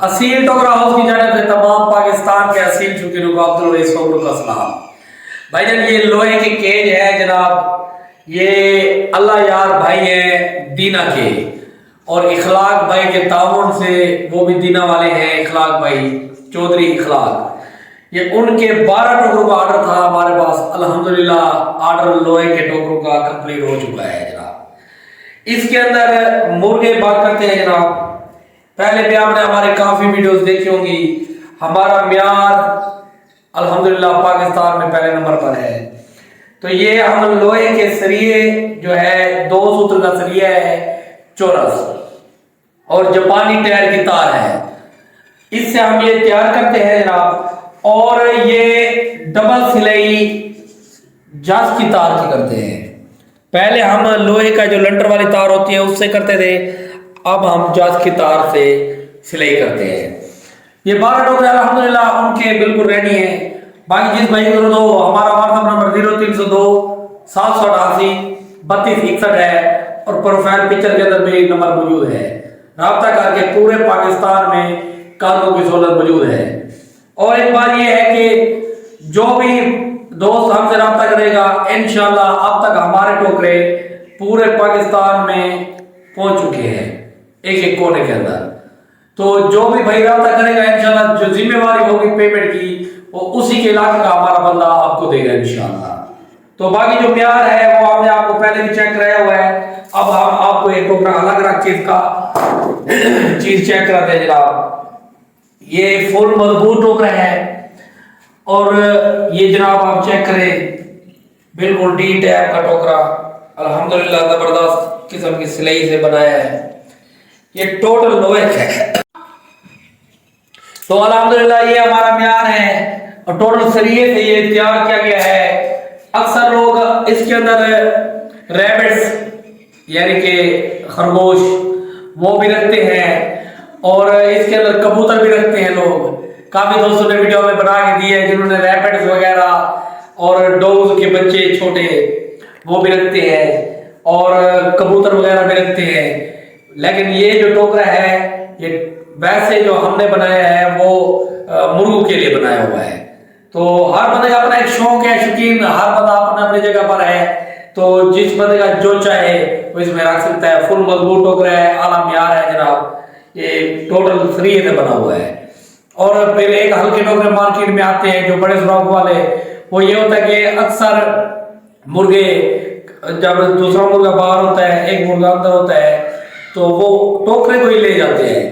असील टोकरा हाउस की जानिब से तमाम पाकिस्तान के असील शौकीनों को अब्दुल रईस का सलाम। भाईजान ये लोहे के केज है जनाब, ये अल्लाह यार भाई है दीना के, और इखलाक भाई के ताउन से, वो भी दीना वाले हैं इखलाक भाई चौधरी इखलाक, ये उनके 12 टोकरों का ऑर्डर था हमारे पास। अल्हम्दुलिल्लाह ऑर्डर लोहे के टोकरों का कंप्लीट हो चुका है जनाब। इसके अंदर मुर्गे बात करते हैं जनाब। पहले भी आपने हमारे काफी वीडियोस देखी होंगी। हमारा म्यार अल्हम्दुलिल्लाह पाकिस्तान में पहले नंबर पर है। तो ये हम लोहे के सरिये जो है 2 सूत्र का सरिया है चौरस, और जापानी टायर की तार है, इससे हम ये तैयार करते हैं जनाब। और ये डबल सिलाई जास की तार की करते हैं। पहले हम लोहे का जो लंटर वाली तार होती है उससे करते थे, अब हम जास की तार से सिलाई करते हैं। ये 12 टोकरे अल्हम्दुलिल्लाह उनके बिल्कुल रेडी हैं। बाकी जिस भाई को दो, हमारा व्हाट्सएप नंबर 0302 788 3261 है, और प्रोफाइल पिक्चर के अंदर भी नंबर मौजूद है। राब्ता करके पूरे पाकिस्तान में कार्गो की सहूलत मौजूद है। और एक बात ये है कि जो भी दोस्त हमसे रब्ता करेगा इंशाल्लाह, अब तक हमारे टोकरे पूरे पाकिस्तान में पहुंच चुके हैं एक एक कोने के अंदर। तो जो भी भाई रब्ता करेगा इंशाल्लाह, जो जिम्मेवारी होगी पेमेंट की वो उसी के इलाके का हमारा बंदा आपको देगा इंशाल्लाह। तो बाकी जो प्यार है वो हमने आपको पहले भी चेक कराया हुआ है। अब हम आपको एक टोकरा अलग अलग चीज का चीज चेक कराते हैं जनाब। ये फुल मजबूत टोकरा है, और ये जनाब आप चेक करें बिल्कुल डी टैप का टोकरा अल्हम्दुलिल्लाह जबरदस्त किस्म की सिलाई से बनाया है। ये टोटल लोहे का है। तो अल्हम्दुलिल्लाह ये हमारा म्यार है, और टोटल सरिये से ये तैयार किया गया है। अक्सर लोग इसके अंदर रैबिट्स यानी कि खरगोश वो भी रखते हैं, और इसके अंदर कबूतर भी रखते हैं लोग। काफी दोस्तों ने वीडियो में बना के दिए जिन्होंने रैबिट्स वगैरह और डॉग्स के बच्चे छोटे वो भी रखते हैं, और कबूतर वगैरह भी रखते हैं। लेकिन ये जो टोकरा है ये वैसे जो हमने बनाया है वो मुर्गों के लिए बनाया हुआ है। तो हर बंदे का अपना एक शौक है, शौकीन हर बंदा अपने अपनी जगह पर है। तो जिस बंदे का जो चाहे वो इसमें रख सकता है। फुल मजबूत टोकरा है, आला म्यार है जनाब। ये टोटल सरिये से बना हुआ है। और फिर एक हल्के टोकरे मार्केट में आते हैं जो बड़े स्टॉक वाले, वो ये होता है कि अक्सर मुर्गे जब दूसरा मुर्गा बाहर होता है एक मुर्गा अंदर होता है तो वो टोकरे को ही ले जाते हैं।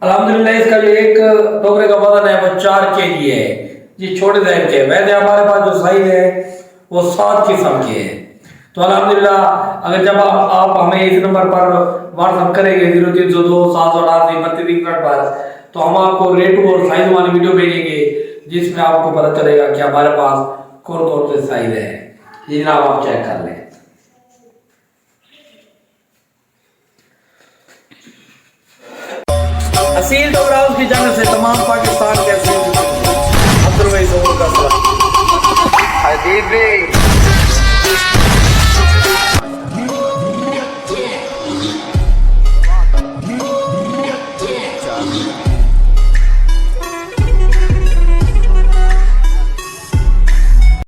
अल्हम्दुलिल्लाह इसका जो एक टोकरे का वजन है वो 4 kg है। ये छोटे साइज के, वैसे हमारे पास जो साइज है वो 7 किस्म के हैं। तो अल्हम्दुलिल्लाह अगर जब आप हमें इस नंबर पर व्हाट्सएप करेंगे 0302 788 3261 पर, तो हम आपको रेट और साइज वाली वीडियो भेजेंगे जिसमें आपको पता चलेगा कि हमारे पास कौन कौन से साइज है। ये जनाब आप चेक कर लें। असील टोकरा हाउस की जानिब से तमाम पाकिस्तान के असील अब्दुल रईस का सलाम।